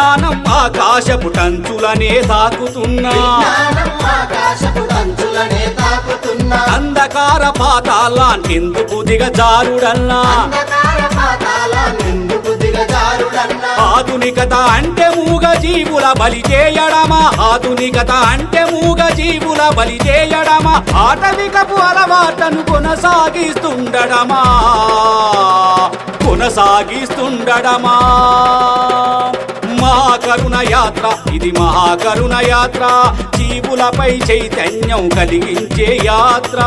విజ్ఞానం ఆకాశపు టంచులనే తాకుతున్నా అంధకార పాతాళానికెందుకు దిగజారుడన్నా ఆధునికత అంటే మూగ జీవుల బలి చేయడమా ఆధునికత అంటే మూగ జీవుల బలి చేయడమా ఆటవికపు అలవాట్లను కొనసాగిస్తుండడమా మహాకరుణ యాత్ర ఇది మహాకరుణ యాత్ర జీవులపై చైతన్యం కలిగించే యాత్ర